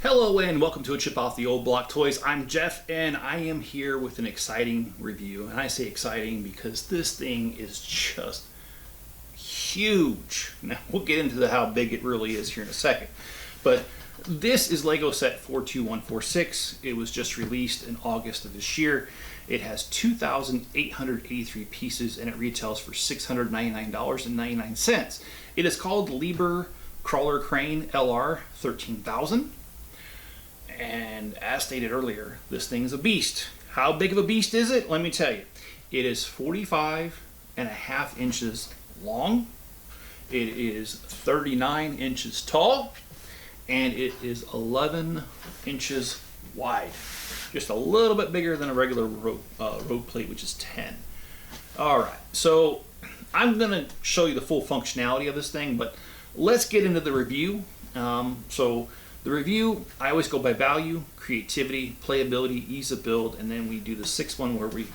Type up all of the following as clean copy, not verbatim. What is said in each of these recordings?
Hello and welcome to a Chip Off the Old Block Toys. I'm Jeff and I am here with an exciting review. And I say exciting because this thing is just huge. Now we'll get into how big it really is here in a second. But this is Lego set 42146. It was just released in August of this year. It has 2,883 pieces and it retails for $699.99. It is called Liebherr Crawler Crane LR 13,000. And as stated earlier, this thing is a beast. How big of a beast is it? Let me tell you. It is 45.5 inches long. It is 39 inches tall. And it is 11 inches wide. Just a little bit bigger than a regular road plate, which is 10. Alright, so I'm going to show you the full functionality of this thing, but let's get into the review. The review, I always go by value, creativity, playability, ease of build, and then we do the sixth one where we,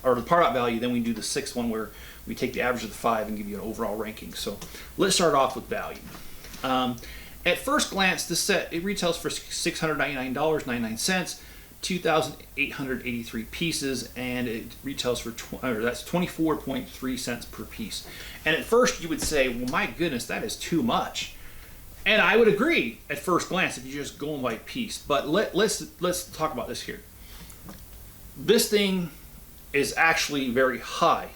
or the part out value, then we do the sixth one where we take the average of the 5 and give you an overall ranking. So let's start off with value. At first glance, this set, it retails for $699.99, 2,883 pieces, and it retails for, that's 24.3 cents per piece. And at first you would say, well, my goodness, that is too much. And I would agree at first glance if you just go by piece. But let's talk about this here. This thing is actually very high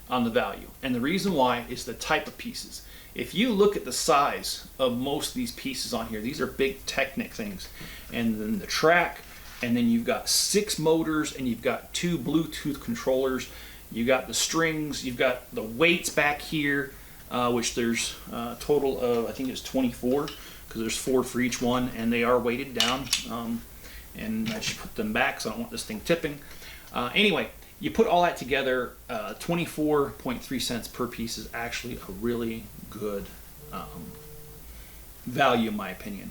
on the value. And the reason why is the type of pieces. If you look at the size of most of these pieces on here, these are big Technic things. And then the track, and then you've got 6 motors, and you've got 2 Bluetooth controllers. You've got the strings, you've got the weights back here. Which there's a total of, I think it's 24, because there's 4 for each one, and they are weighted down. And I should put them back, so I don't want this thing tipping. Anyway, you put all that together, 24.3 cents per piece is actually a really good value, in my opinion.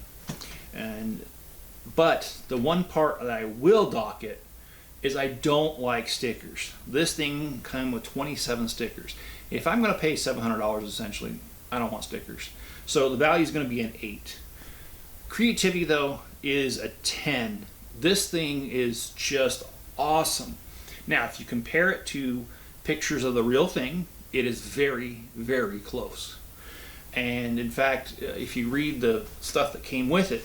But the one part that I will dock it is I don't like stickers. This thing came with 27 stickers. If I'm going to pay $700 essentially, I don't want stickers. So the value is going to be an 8. Creativity though is a 10. This thing is just awesome. Now if you compare it to pictures of the real thing, it is very, very close. And in fact, if you read the stuff that came with it,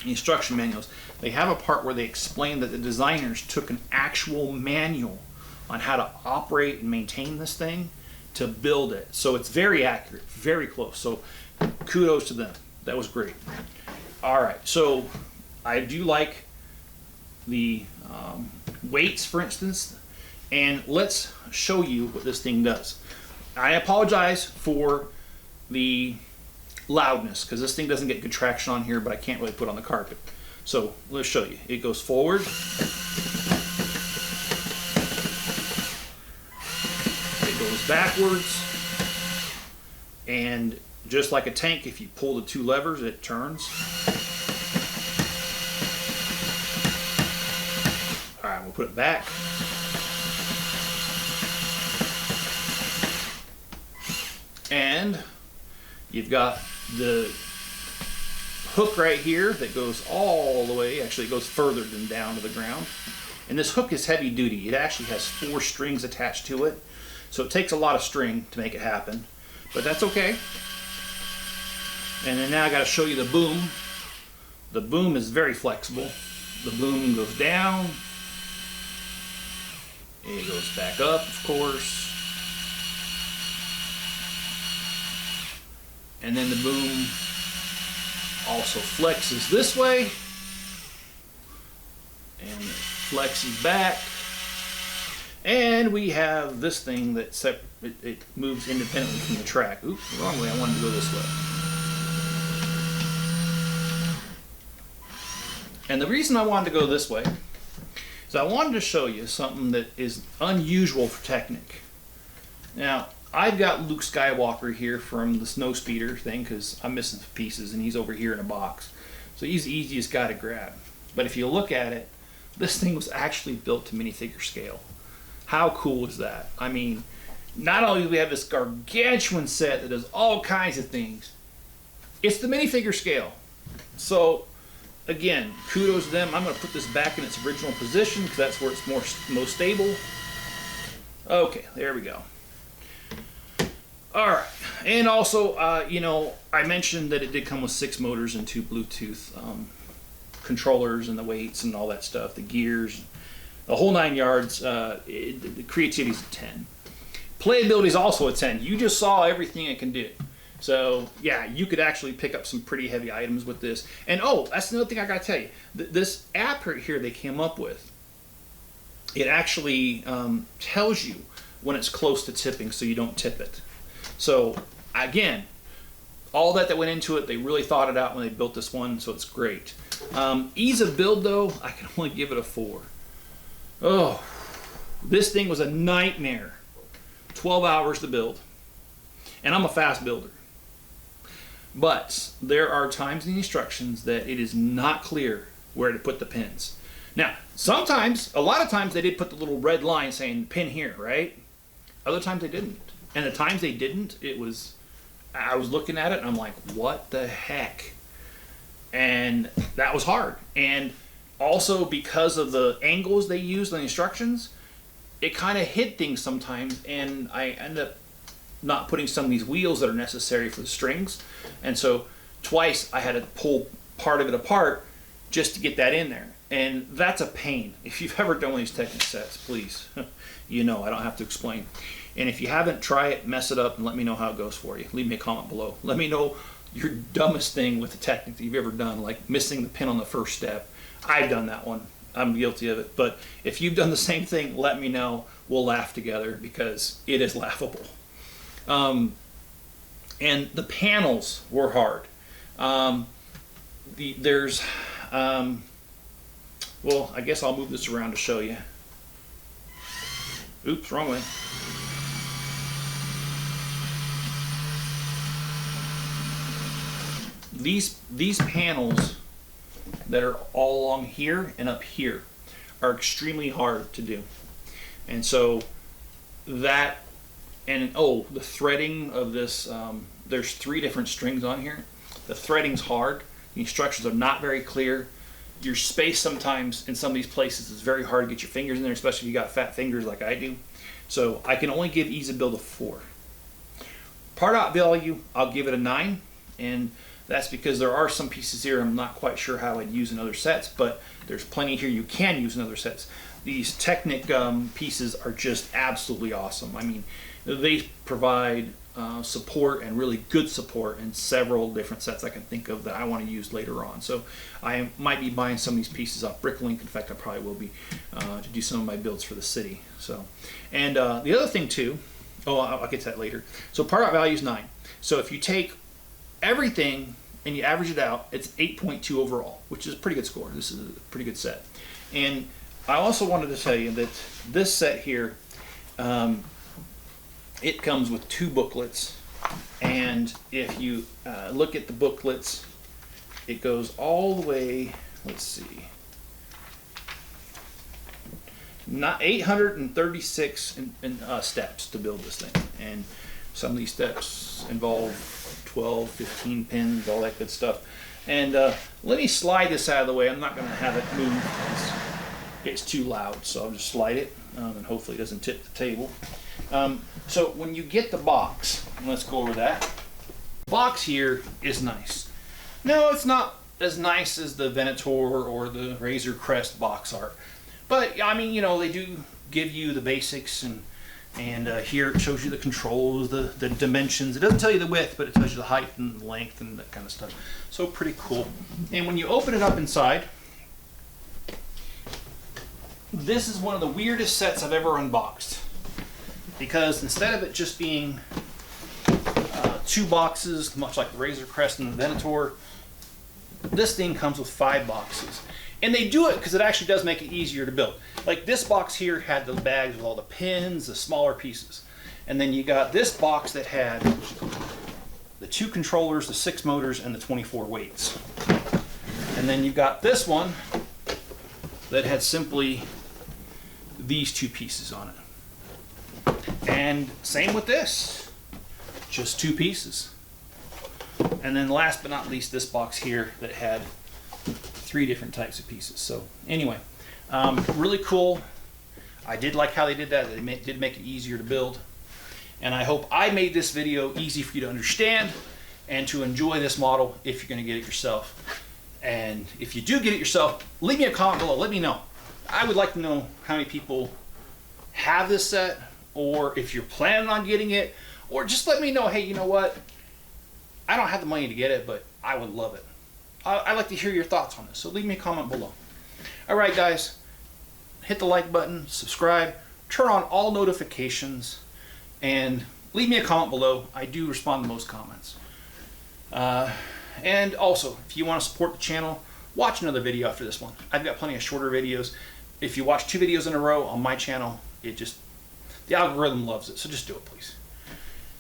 the instruction manuals, they have a part where they explain that the designers took an actual manual on how to operate and maintain this thing to build it. So it's very accurate, very close. So kudos to them. That was great. All right, so I do like the weights, for instance, and let's show you what this thing does. I apologize for the loudness because this thing doesn't get good traction on here, but I can't really put on the carpet. So let's show you. It goes forward. Backwards, and just like a tank, if you pull the 2 levers, it turns. All right, we'll put it back. And you've got the hook right here that goes all the way, actually it goes further than down to the ground. And this hook is heavy duty. It actually has 4 strings attached to it. So it takes a lot of string to make it happen, but that's okay. And then now I got to show you the boom. The boom is very flexible. The boom goes down. It goes back up, of course. And then the boom also flexes this way. And it flexes back. And we have this thing that it moves independently from the track. Oops, wrong way. I wanted to go this way. And the reason I wanted to go this way is I wanted to show you something that is unusual for Technic. Now, I've got Luke Skywalker here from the Snowspeeder thing because I'm missing some pieces and he's over here in a box. So he's the easiest guy to grab. But if you look at it, this thing was actually built to minifigure scale. How cool is that? I mean, not only do we have this gargantuan set that does all kinds of things, it's the minifigure scale. So again, kudos to them. I'm going to put this back in its original position because that's where it's most stable. Okay, there we go. All right, and also, you know, I mentioned that it did come with 6 motors and 2 Bluetooth controllers and the weights and all that stuff, the gears, the whole 9 yards. The creativity is a 10. Playability is also a 10. You just saw everything it can do. So yeah, you could actually pick up some pretty heavy items with this. And oh, that's another thing I gotta tell you. This app right here they came up with, it actually tells you when it's close to tipping so you don't tip it. So again, all that went into it, they really thought it out when they built this one, so it's great. Ease of build though, I can only give it a 4. Oh, this thing was a nightmare. 12 hours to build. And I'm a fast builder. But there are times in the instructions that it is not clear where to put the pins. Now, sometimes, a lot of times they did put the little red line saying pin here, right? Other times they didn't. And the times they didn't, I was looking at it and I'm like, what the heck? And that was hard. And also because of the angles they used on the instructions, it kind of hid things sometimes, and I ended up not putting some of these wheels that are necessary for the strings. And so twice I had to pull part of it apart just to get that in there. And that's a pain. If you've ever done one of these Technic sets, please, you know, I don't have to explain. And if you haven't, try it, mess it up, and let me know how it goes for you. Leave me a comment below. Let me know your dumbest thing with the Technic that you've ever done, like missing the pin on the first step. I've done that one. I'm guilty of it. But if you've done the same thing, let me know. We'll laugh together because it is laughable. And the panels were hard. Well, I guess I'll move this around to show you. Oops, wrong way. These panels that are all along here and up here are extremely hard to do. And so that, and oh, the threading of this, there's 3 different strings on here. The threading's hard. The instructions are not very clear. Your space sometimes in some of these places is very hard to get your fingers in there, especially if you got fat fingers like I do. So I can only give ease of build a 4. Part out value, I'll give it a 9. And that's because there are some pieces here I'm not quite sure how I'd use in other sets, but there's plenty here you can use in other sets. These Technic pieces are just absolutely awesome. I mean, they provide support, and really good support, in several different sets I can think of that I want to use later on. So I might be buying some of these pieces off Bricklink. In fact, I probably will be to do some of my builds for the city. So, and the other thing too, oh, I'll get to that later. So part out value is 9. So if you take everything and you average it out, it's 8.2 overall, which is a pretty good score. This is a pretty good set. And I also wanted to tell you that this set here, it comes with 2 booklets, and if you look at the booklets, it goes all the way, let's see, not 836 steps to build this thing, and some of these steps involve 12, 15 pins, all that good stuff. And let me slide this out of the way. I'm not going to have it move. It's too loud, so I'll just slide it, and hopefully it doesn't tip the table. So when you get the box, let's go over that. The box here is nice. No, it's not as nice as the Venator or the Razor Crest box art, but I mean, you know, they do give you the basics, and here it shows you the controls, the dimensions. It doesn't tell you the width, but it tells you the height and length and that kind of stuff. So pretty cool. And when you open it up inside, this is one of the weirdest sets I've ever unboxed, because instead of it just being 2 boxes, much like the Razor Crest and the Venator, this thing comes with 5 boxes. And they do it because it actually does make it easier to build. Like this box here had the bags with all the pins, the smaller pieces. And then you got this box that had the 2 controllers, the 6 motors, and the 24 weights. And then you got this one that had simply these 2 pieces on it. And same with this, just 2 pieces. And then last but not least, this box here that had 3 different types of pieces. So anyway, really cool. I did like how they did that. They did make it easier to build. And I hope I made this video easy for you to understand and to enjoy this model if you're going to get it yourself. And if you do get it yourself, leave me a comment below. Let me know. I would like to know how many people have this set, or if you're planning on getting it, or just let me know, hey, you know what? I don't have the money to get it, but I would love it. I'd like to hear your thoughts on this, so leave me a comment below. All right, guys, hit the like button, subscribe, turn on all notifications, and leave me a comment below. I do respond to most comments. And also, if you want to support the channel, watch another video after this one. I've got plenty of shorter videos. If you watch 2 videos in a row on my channel, the algorithm loves it, so just do it, please.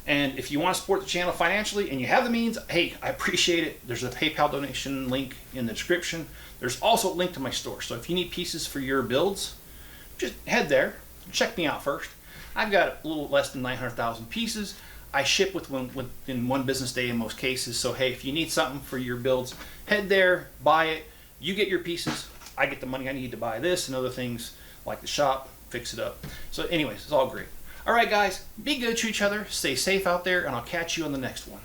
And if you want to support the channel financially and you have the means, hey, I appreciate it. There's a PayPal donation link in the description. There's also a link to my store. So if you need pieces for your builds, just head there. Check me out first. I've got a little less than 900,000 pieces. I ship within 1 business day in most cases. So hey, if you need something for your builds, head there, buy it. You get your pieces. I get the money I need to buy this and other things like the shop, fix it up. So anyways, it's all great. All right, guys, be good to each other. Stay safe out there, and I'll catch you on the next one.